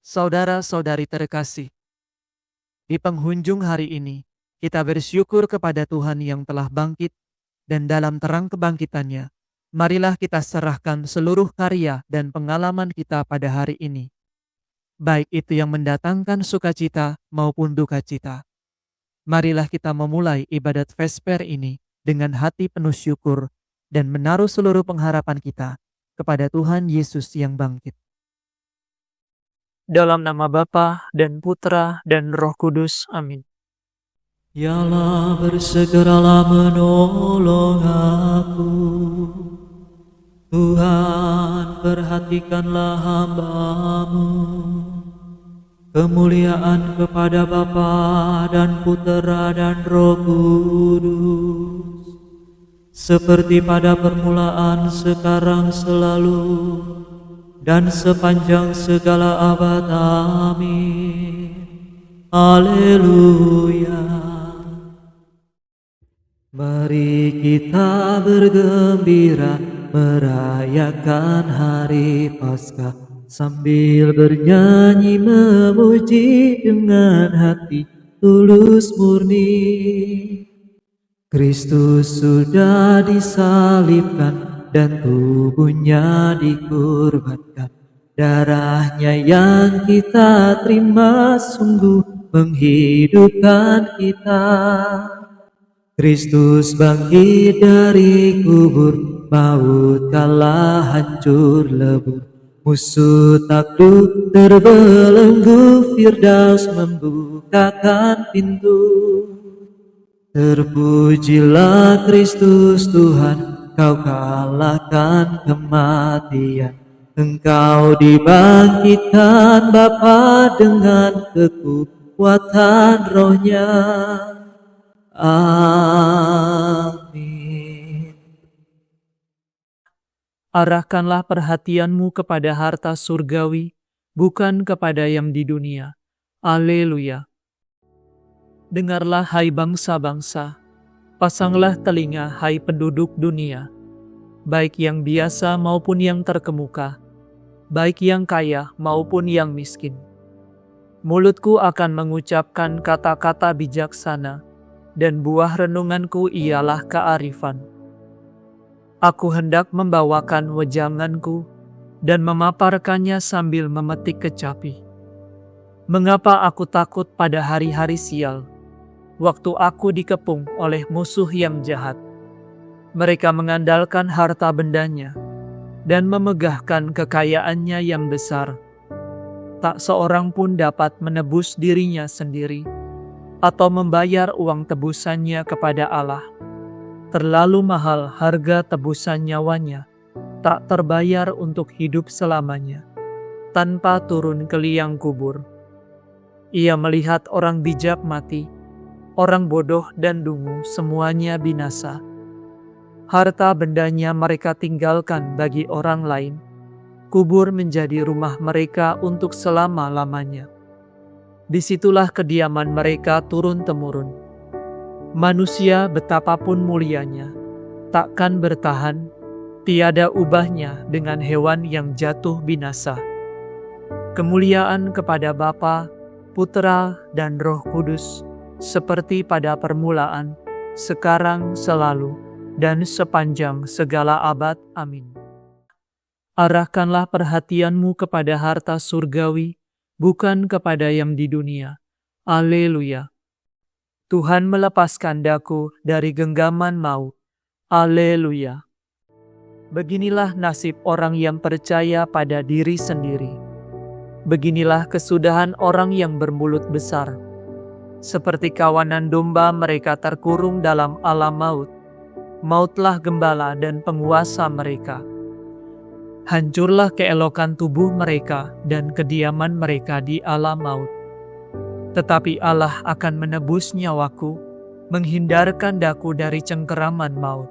Saudara-saudari terkasih, di penghujung hari ini, kita bersyukur kepada Tuhan yang telah bangkit, dan dalam terang kebangkitannya, marilah kita serahkan seluruh karya dan pengalaman kita pada hari ini, baik itu yang mendatangkan sukacita maupun duka cita. Marilah kita memulai ibadat Vesper ini dengan hati penuh syukur dan menaruh seluruh pengharapan kita kepada Tuhan Yesus yang bangkit. Dalam nama Bapa dan Putra dan Roh Kudus. Amin. Ya Allah, bersegeralah menolong aku. Tuhan, perhatikanlah hamba-Mu. Kemuliaan kepada Bapa dan Putra dan Roh Kudus, seperti pada permulaan, sekarang, selalu, dan sepanjang segala abad. Amin. Haleluya. Mari kita bergembira merayakan hari Paskah, sambil bernyanyi memuji dengan hati tulus murni. Kristus sudah disalibkan dan tubuhnya dikurbankan. Darahnya yang kita terima sungguh menghidupkan kita. Kristus bangkit dari kubur, maut kalah hancur lebur. Musuh takluk terbelenggu, Firdaus membukakan pintu. Terpujilah Kristus Tuhan, Kau kalahkan kematian. Engkau dibangkitkan Bapa dengan kekuatan Roh-Nya. Amin. Arahkanlah perhatianmu kepada harta surgawi, bukan kepada yang di dunia. Haleluya. Dengarlah hai bangsa-bangsa, pasanglah telinga hai penduduk dunia, baik yang biasa maupun yang terkemuka, baik yang kaya maupun yang miskin. Mulutku akan mengucapkan kata-kata bijaksana, dan buah renunganku ialah kearifan. Aku hendak membawakan wejanganku dan memaparkannya sambil memetik kecapi. Mengapa aku takut pada hari-hari sial, waktu aku dikepung oleh musuh yang jahat? Mereka mengandalkan harta bendanya dan memegahkan kekayaannya yang besar. Tak seorang pun dapat menebus dirinya sendiri atau membayar uang tebusannya kepada Allah. Terlalu mahal harga tebusan nyawanya, tak terbayar untuk hidup selamanya, tanpa turun ke liang kubur. Ia melihat orang bijak mati, orang bodoh dan dungu semuanya binasa. Harta bendanya mereka tinggalkan bagi orang lain. Kubur menjadi rumah mereka untuk selama-lamanya. Disitulah kediaman mereka turun-temurun. Manusia betapapun mulianya, takkan bertahan, tiada ubahnya dengan hewan yang jatuh binasa. Kemuliaan kepada Bapa, Putra, dan Roh Kudus, seperti pada permulaan, sekarang, selalu, dan sepanjang segala abad. Amin. Arahkanlah perhatianmu kepada harta surgawi, bukan kepada yang di dunia. Haleluya. Tuhan melepaskan daku dari genggaman maut. Haleluya. Beginilah nasib orang yang percaya pada diri sendiri. Beginilah kesudahan orang yang bermulut besar. Seperti kawanan domba mereka terkurung dalam alam maut. Mautlah gembala dan penguasa mereka. Hancurlah keelokan tubuh mereka dan kediaman mereka di alam maut. Tetapi Allah akan menebus nyawaku, menghindarkan daku dari cengkeraman maut.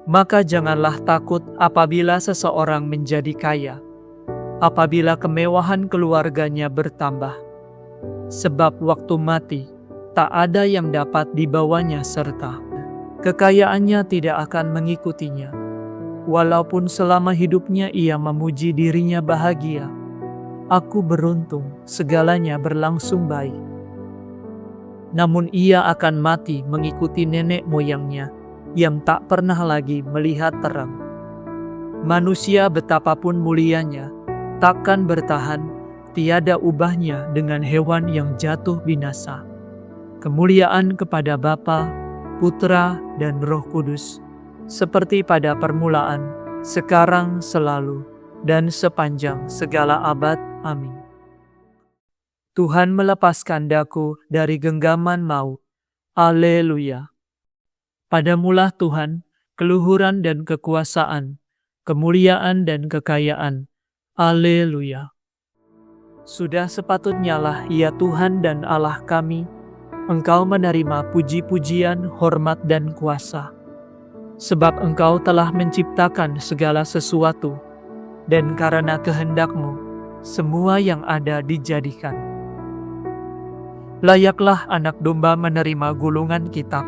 Maka janganlah takut apabila seseorang menjadi kaya, apabila kemewahan keluarganya bertambah. Sebab waktu mati, tak ada yang dapat dibawanya serta kekayaannya tidak akan mengikutinya. Walaupun selama hidupnya ia memuji dirinya bahagia, Aku beruntung, segalanya berlangsung baik. Namun ia akan mati mengikuti nenek moyangnya yang tak pernah lagi melihat terang. Manusia betapapun mulianya, takkan bertahan, tiada ubahnya dengan hewan yang jatuh binasa. Kemuliaan kepada Bapa, Putra, dan Roh Kudus, seperti pada permulaan, sekarang, selalu, dan sepanjang segala abad. Amin. Tuhan melepaskan daku dari genggaman maut. Haleluya. Padamulah Tuhan, keluhuran dan kekuasaan, kemuliaan dan kekayaan. Haleluya. Sudah sepatutnya lah ya Tuhan dan Allah kami, Engkau menerima puji-pujian, hormat dan kuasa. Sebab Engkau telah menciptakan segala sesuatu, dan karena kehendak-Mu, semua yang ada dijadikan. Layaklah anak domba menerima gulungan kitab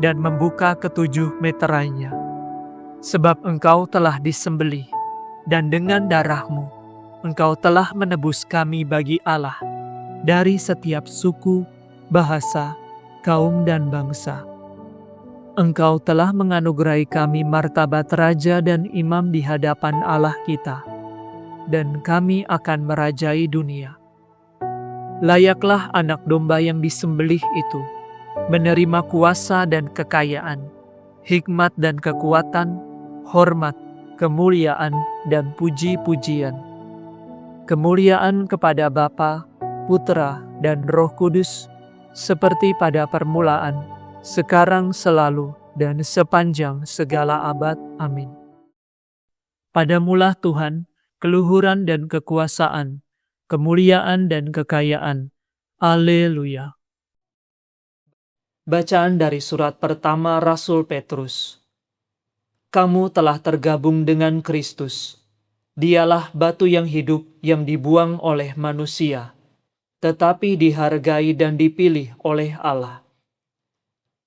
dan membuka ketujuh meterainya. Sebab Engkau telah disembelih, dan dengan darah-Mu, Engkau telah menebus kami bagi Allah dari setiap suku, bahasa, kaum dan bangsa. Engkau telah menganugerahi kami martabat raja dan imam di hadapan Allah kita, dan kami akan merajai dunia. Layaklah anak domba yang disembelih itu, menerima kuasa dan kekayaan, hikmat dan kekuatan, hormat, kemuliaan, dan puji-pujian. Kemuliaan kepada Bapa, Putra, dan Roh Kudus, seperti pada permulaan, sekarang, selalu, dan sepanjang segala abad. Amin. Padamulah Tuhan, keluhuran dan kekuasaan, kemuliaan dan kekayaan. Haleluya. Bacaan dari surat pertama Rasul Petrus. Kamu telah tergabung dengan Kristus. Dialah batu yang hidup yang dibuang oleh manusia, tetapi dihargai dan dipilih oleh Allah.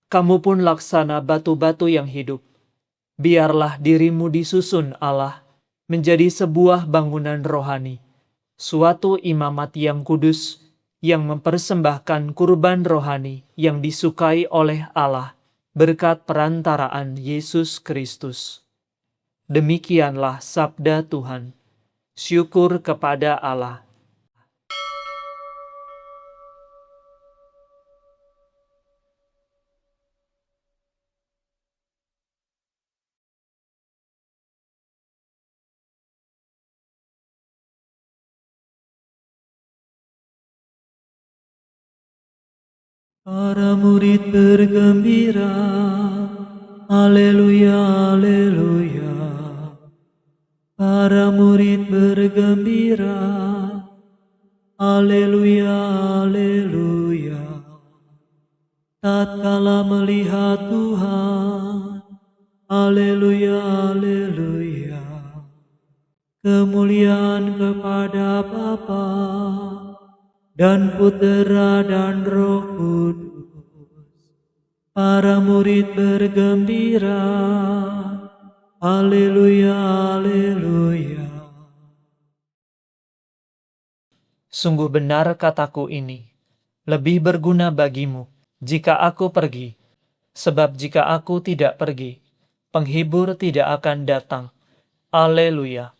Kamu pun laksana batu-batu yang hidup. Biarlah dirimu disusun Allah menjadi sebuah bangunan rohani, suatu imamat yang kudus, yang mempersembahkan kurban rohani yang disukai oleh Allah berkat perantaraan Yesus Kristus. Demikianlah sabda Tuhan. Syukur kepada Allah. Para murid bergembira, haleluya, haleluya. Para murid bergembira, haleluya, haleluya. Tatkala melihat Tuhan, haleluya, haleluya. Kemuliaan kepada Bapa dan Putera dan Roh Kudus. Para murid bergembira, haleluya, haleluya. Sungguh benar kataku ini, lebih berguna bagimu jika aku pergi. Sebab jika aku tidak pergi, penghibur tidak akan datang. Haleluya.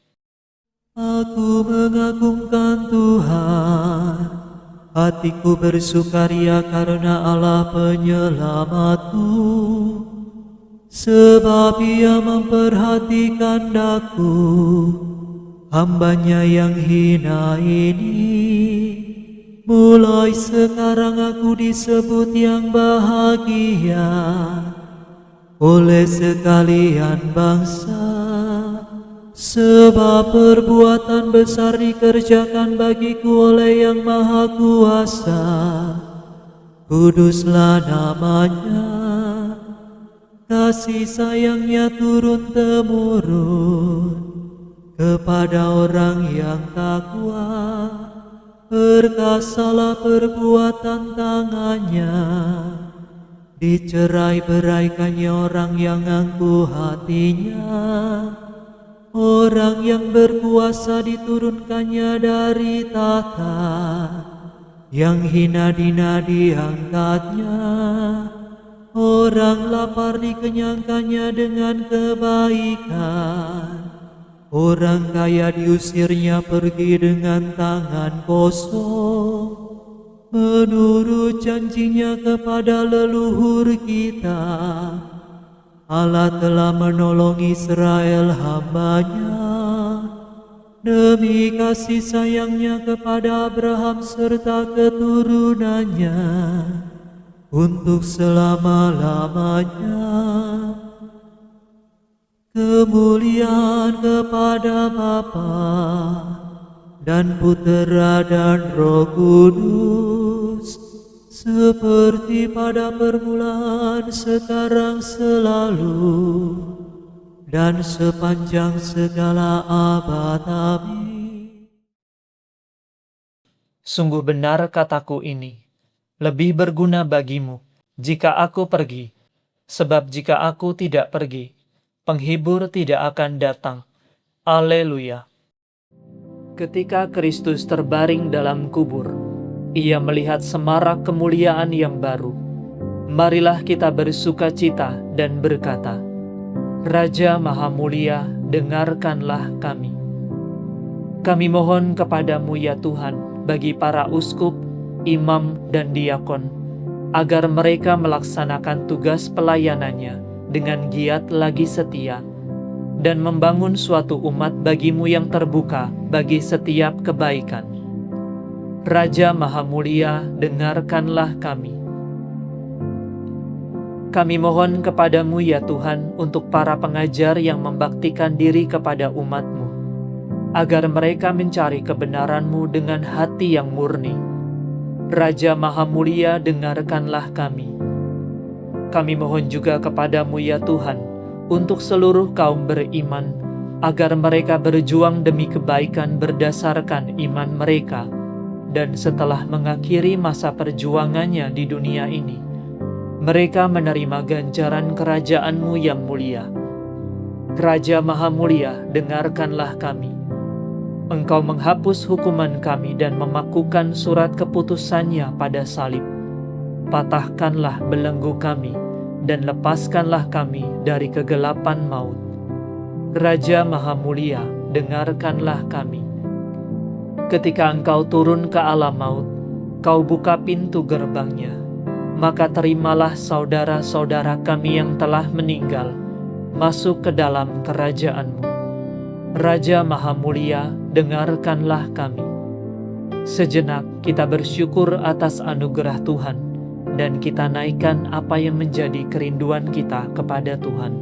Aku mengagungkan Tuhan, hatiku bersukaria karena Allah penyelamatku. Sebab Ia memperhatikan daku, hambanya yang hina ini. Mulai sekarang aku disebut yang bahagia oleh sekalian bangsa. Sebab perbuatan besar dikerjakan bagiku oleh Yang Maha Kuasa. Kuduslah namanya, kasih sayangnya turun-temurun kepada orang yang takwa. Perkasalah perbuatan tangannya, dicerai-beraikannya orang yang angkuh hatinya. Orang yang berkuasa diturunkannya dari tahta, yang hina dina diangkatnya. Orang lapar dikenyangkannya dengan kebaikan. Orang kaya diusirnya pergi dengan tangan kosong. Menurut janjinya kepada leluhur kita, Allah telah menolong Israel hamba-Nya demi kasih sayangnya kepada Abraham serta keturunannya untuk selama-lamanya. Kemuliaan kepada Bapa dan Putera dan Roh Kudus, seperti pada permulaan, sekarang, selalu, dan sepanjang segala abad. Amin. Sungguh benar kataku ini, lebih berguna bagimu jika aku pergi, sebab jika aku tidak pergi, penghibur tidak akan datang. Haleluya. Ketika Kristus terbaring dalam kubur, Ia melihat semarak kemuliaan yang baru. Marilah kita bersukacita dan berkata, Raja Maha Mulia, dengarkanlah kami. Kami mohon kepadamu ya Tuhan, bagi para uskup, imam, dan diakon, agar mereka melaksanakan tugas pelayanannya dengan giat lagi setia, dan membangun suatu umat bagimu yang terbuka bagi setiap kebaikan. Raja Maha Mulia, dengarkanlah kami. Kami mohon kepadamu ya Tuhan untuk para pengajar yang membaktikan diri kepada umat-Mu, agar mereka mencari kebenaran-Mu dengan hati yang murni. Raja Maha Mulia, dengarkanlah kami. Kami mohon juga kepadamu ya Tuhan, untuk seluruh kaum beriman, agar mereka berjuang demi kebaikan berdasarkan iman mereka, dan setelah mengakhiri masa perjuangannya di dunia ini, mereka menerima ganjaran kerajaan-Mu yang mulia. Raja Maha Mulia, dengarkanlah kami. Engkau menghapus hukuman kami dan memakukan surat keputusannya pada salib. Patahkanlah belenggu kami, dan lepaskanlah kami dari kegelapan maut. Raja Maha Mulia, dengarkanlah kami. Ketika Engkau turun ke alam maut, Kau buka pintu gerbangnya, maka terimalah saudara-saudara kami yang telah meninggal masuk ke dalam kerajaan-Mu. Raja Maha Mulia, dengarkanlah kami. Sejenak kita bersyukur atas anugerah Tuhan, dan kita naikkan apa yang menjadi kerinduan kita kepada Tuhan.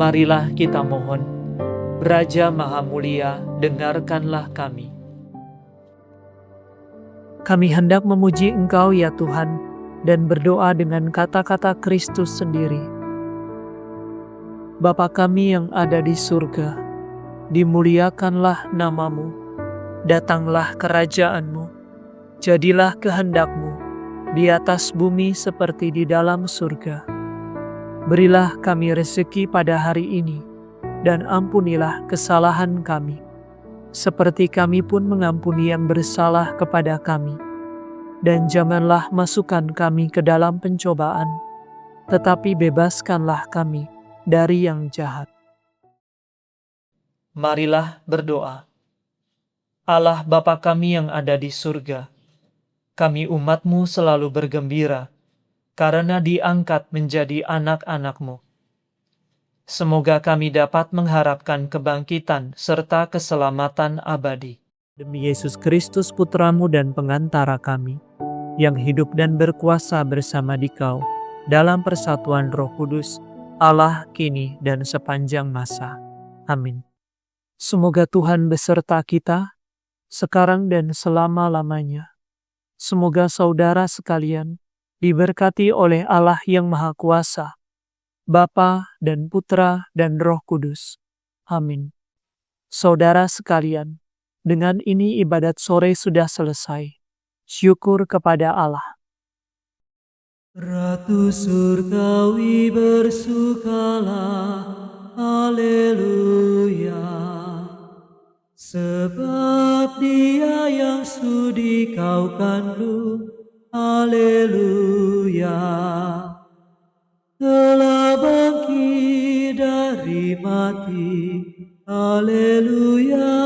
Marilah kita mohon, Raja Maha Mulia, dengarkanlah kami. Kami hendak memuji Engkau ya Tuhan, dan berdoa dengan kata-kata Kristus sendiri. Bapa kami yang ada di surga, dimuliakanlah nama-Mu, datanglah kerajaan-Mu, jadilah kehendak-Mu di atas bumi seperti di dalam surga. Berilah kami rezeki pada hari ini, dan ampunilah kesalahan kami, seperti kami pun mengampuni yang bersalah kepada kami. Dan janganlah masukkan kami ke dalam pencobaan, tetapi bebaskanlah kami dari yang jahat. Marilah berdoa. Allah Bapa kami yang ada di surga, kami umat-Mu selalu bergembira, karena diangkat menjadi anak-anak-Mu. Semoga kami dapat mengharapkan kebangkitan serta keselamatan abadi. Demi Yesus Kristus Putra-Mu dan pengantara kami, yang hidup dan berkuasa bersama Dikau dalam persatuan Roh Kudus, Allah kini dan sepanjang masa. Amin. Semoga Tuhan beserta kita, sekarang dan selama-lamanya. Semoga saudara sekalian diberkati oleh Allah yang Maha Kuasa, Bapa dan Putra dan Roh Kudus. Amin. Saudara sekalian, dengan ini ibadat sore sudah selesai. Syukur kepada Allah. Ratu surgawi bersukalah, haleluya. Sebab Dia yang sudi kau kandung, haleluya. Telah bangkit dari mati, haleluya.